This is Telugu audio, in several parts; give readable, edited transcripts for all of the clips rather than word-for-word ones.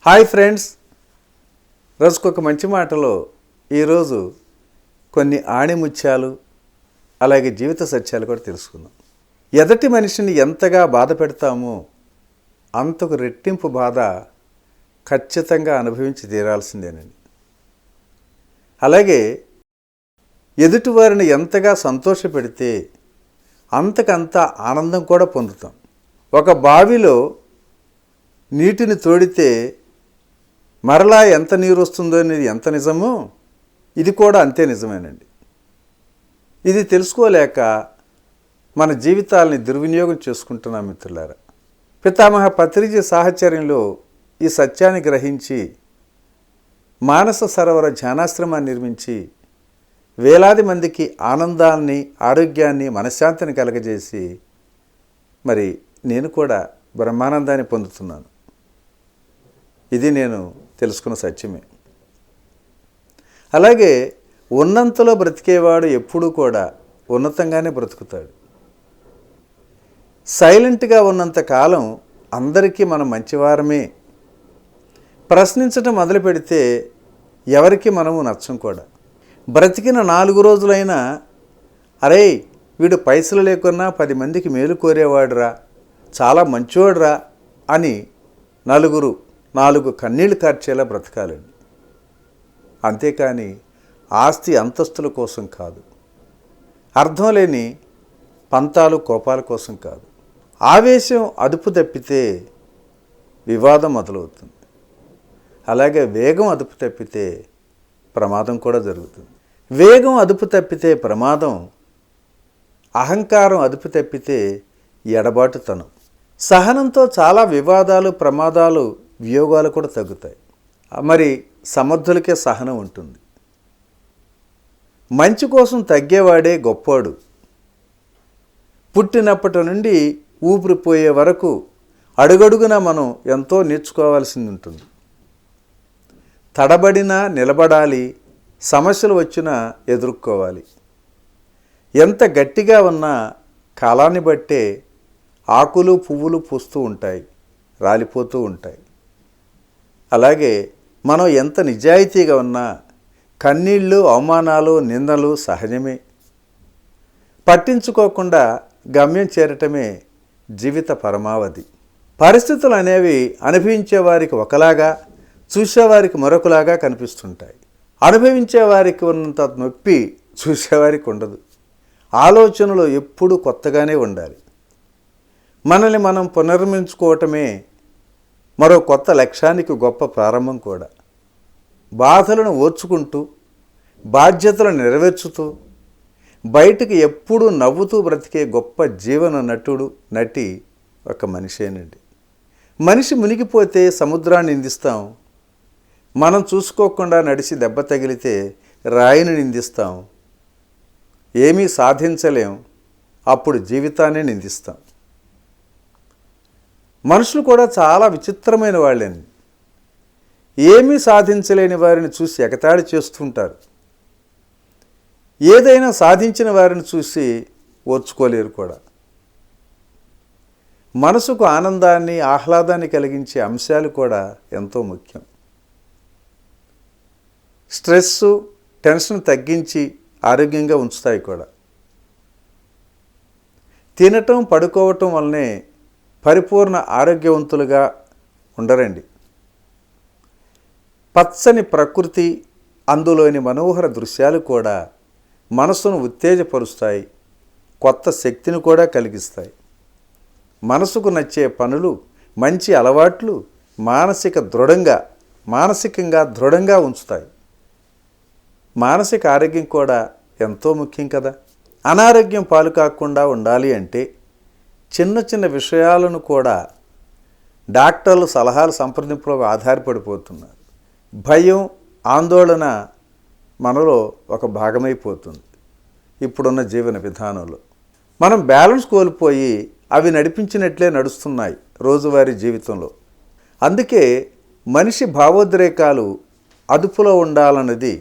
హాయ్ ఫ్రెండ్స్, రోజుకొక మంచి మాటలో ఈరోజు కొన్ని ఆణిముత్యాలు అలాగే జీవిత సత్యాలు కూడా తెలుసుకుందాం. ఎదటి మనిషిని ఎంతగా బాధ పెడతామో అంతకు రెట్టింపు బాధ ఖచ్చితంగా అనుభవించి తీరాల్సిందేనండి. అలాగే ఎదుటివారిని ఎంతగా సంతోషపెడితే అంతకంత ఆనందం కూడా పొందుతాం. ఒక బావిలో నీటిని తోడితే మరలా ఎంత నీరు వస్తుందో అనేది ఎంత నిజమో ఇది కూడా అంతే నిజమేనండి. ఇది తెలుసుకోలేక మన జీవితాలని దుర్వినియోగం చేసుకుంటున్నాం మిత్రులారా. పితామహ పత్రిజీ సాహచర్యంలో ఈ సత్యాన్ని గ్రహించి మానస సరోవర ధ్యానాశ్రమాన్ని నిర్మించి వేలాది మందికి ఆనందాన్ని, ఆరోగ్యాన్ని, మనశ్శాంతిని కలగజేసి మరి నేను కూడా బ్రహ్మానందాన్ని పొందుతున్నాను. ఇది నేను తెలుసుకున్న సత్యమే. అలాగే ఉన్నంతలో బ్రతికేవాడు ఎప్పుడూ కూడా ఉన్నతంగానే బ్రతుకుతాడు. సైలెంట్గా ఉన్నంత కాలం అందరికీ మనం మంచివారమే. ప్రశ్నించడం మొదలు పెడితే ఎవరికి మనము నచ్చం కూడా. బ్రతికిన 4 రోజులైనా అరే వీడు పైసలు లేకున్నా 10 మందికి మేలు కోరేవాడురా, చాలా మంచివాడురా అని 4 కన్నీళ్లు కార్చేలా బ్రతకాలండి. అంతేకాని ఆస్తి అంతస్తుల కోసం కాదు, అర్థం లేని పంతాలు కోపాల కోసం కాదు. ఆవేశం అదుపు తప్పితే వివాదం మొదలవుతుంది. అలాగే వేగం అదుపు తప్పితే ప్రమాదం కూడా జరుగుతుంది. వేగం అదుపు తప్పితే ప్రమాదం, అహంకారం అదుపు తప్పితే ఎడబాటుతనం. సహనంతో చాలా వివాదాలు, ప్రమాదాలు, వియోగాలు కూడా తగ్గుతాయి. మరి సమర్థులకే సహనం ఉంటుంది. మంచి కోసం తగ్గేవాడే గొప్పోడు. పుట్టినప్పటి నుండి ఊపిరిపోయే వరకు అడుగడుగున మనం ఎంతో నేర్చుకోవాల్సింది ఉంటుంది. తడబడినా నిలబడాలి, సమస్యలు వచ్చినా ఎదుర్కోవాలి. ఎంత గట్టిగా ఉన్నా కాలాన్ని బట్టే ఆకులు పువ్వులు పూస్తూ ఉంటాయి, రాలిపోతూ ఉంటాయి. అలాగే మనం ఎంత నిజాయితీగా ఉన్నా కన్నీళ్ళు, అవమానాలు, నిందలు సహజమే. పట్టించుకోకుండా గమ్యం చేరటమే జీవిత పరమావధి. పరిస్థితులు అనేవి అనుభవించేవారికి ఒకలాగా, చూసేవారికి మరొకలాగా కనిపిస్తుంటాయి. అనుభవించేవారికి ఉన్నంత నొప్పి చూసేవారికి ఉండదు. ఆలోచనలు ఎప్పుడూ కొత్తగానే ఉండాలి. మనల్ని మనం పునర్మించుకోవటమే మరో కొత్త లక్ష్యానికి గొప్ప ప్రారంభం కూడా. బాధలను ఓర్చుకుంటూ, బాధ్యతలను నెరవేర్చుతూ, బయటికి ఎప్పుడూ నవ్వుతూ బ్రతికే గొప్ప జీవన నటి ఒక మనిషేనండి. మనిషి మునిగిపోతే సముద్రాన్ని నిందిస్తాం, మనం చూసుకోకుండా నడిచి దెబ్బ తగిలితే రాయిని నిందిస్తాం, ఏమీ సాధించలేం, అప్పుడు జీవితాన్ని నిందిస్తాం. మనుషులు కూడా చాలా విచిత్రమైన వాళ్ళని. ఏమీ సాధించలేని వారిని చూసి ఎగతాళి చేస్తుంటారు. ఏదైనా సాధించిన వారిని చూసి ఓర్చుకోలేరు కూడా. మనసుకు ఆనందాన్ని, ఆహ్లాదాన్ని కలిగించే అంశాలు కూడా ఎంతో ముఖ్యం. స్ట్రెస్సు, టెన్షన్ తగ్గించి ఆరోగ్యంగా ఉంచుతాయి కూడా. తినటం, పడుకోవటం వల్లనే పరిపూర్ణ ఆరోగ్యవంతులుగా ఉండరండి. పచ్చని ప్రకృతి, అందులోని మనోహర దృశ్యాలు కూడా మనసును ఉత్తేజపరుస్తాయి, కొత్త శక్తిని కూడా కలిగిస్తాయి. మనసుకు నచ్చే పనులు, మంచి అలవాట్లు మానసికంగా దృఢంగా ఉంచుతాయి. మానసిక ఆరోగ్యం కూడా ఎంతో ముఖ్యం కదా. అనారోగ్యం పాలు కాకుండా ఉండాలి అంటే చిన్న చిన్న విషయాలను కూడా డాక్టర్లు సలహాలు సంప్రదింపులకు ఆధారపడిపోతున్నారు. భయం, ఆందోళన మనలో ఒక భాగమైపోతుంది. ఇప్పుడున్న జీవన విధానంలో మనం బ్యాలెన్స్ కోల్పోయి అవి నడిపించినట్లే నడుస్తున్నాయి రోజువారీ జీవితంలో. అందుకే మనిషి భావోద్రేకాలు అదుపులో ఉండాలన్నది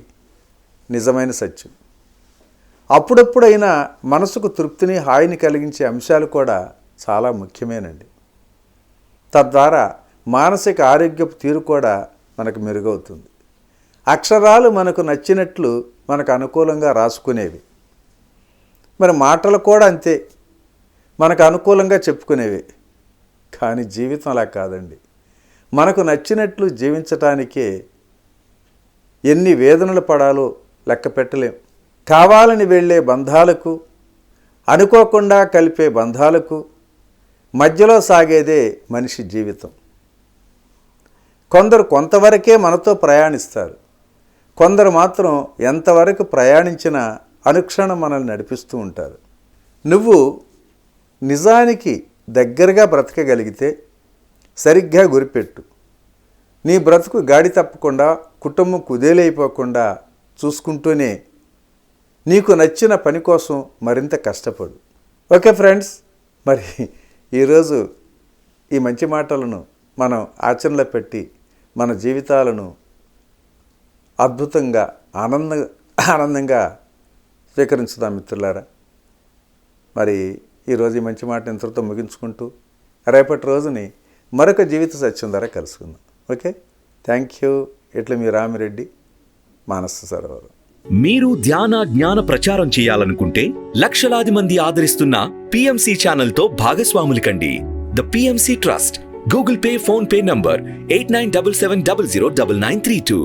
నిజమైన సత్యం. అప్పుడప్పుడైనా మనసుకు తృప్తిని, హాయిని కలిగించే అంశాలు కూడా చాలా ముఖ్యమేనండి. తద్వారా మానసిక ఆరోగ్యపు తీరు కూడా మనకు మెరుగవుతుంది. అక్షరాలు మనకు నచ్చినట్లు మనకు అనుకూలంగా రాసుకునేవి. మరి మాటలు కూడా అంతే, మనకు అనుకూలంగా చెప్పుకునేవి. కానీ జీవితం అలా కాదండి. మనకు నచ్చినట్లు జీవించటానికే ఎన్ని వేదనలు పడాలో లెక్క పెట్టలేం. కావాలని వెళ్ళే బంధాలకు, అనుకోకుండా కలిపే బంధాలకు మధ్యలో సాగేదే మనిషి జీవితం. కొందరు కొంతవరకే మనతో ప్రయాణిస్తారు, కొందరు మాత్రం ఎంతవరకు ప్రయాణించినా అనుక్షణం మనల్ని నడిపిస్తూ ఉంటారు. నువ్వు నిజానికి దగ్గరగా బ్రతకగలిగితే సరిగ్గా గురిపెట్టు. నీ బ్రతుకు గాడి తప్పకుండా, కుటుంబం కుదేలైపోకుండా చూసుకుంటూనే నీకు నచ్చిన పని కోసం మరింత కష్టపడు. ఓకే ఫ్రెండ్స్, మరి ఈరోజు ఈ మంచి మాటలను మనం ఆచరణలో పెట్టి మన జీవితాలను అద్భుతంగా ఆనందంగా స్వీకరించుదాం మిత్రులారా. మరి ఈరోజు ఈ మంచి మాట ఇంతటితో ముగించుకుంటూ రేపటి రోజుని మరొక జీవిత సత్యం ద్వారా కలుసుకుందాం. Okay, thank you. ఇట్లా మీ రామిరెడ్డి, మానససరోవరం. మీరు ధ్యాన జ్ఞాన ప్రచారం చేయాలనుకుంటే లక్షలాది మంది ఆదరిస్తున్న PMC ఛానల్ తో భాగస్వాములు కండి. The PMC trust, Google pay, phone pay number 8977009932.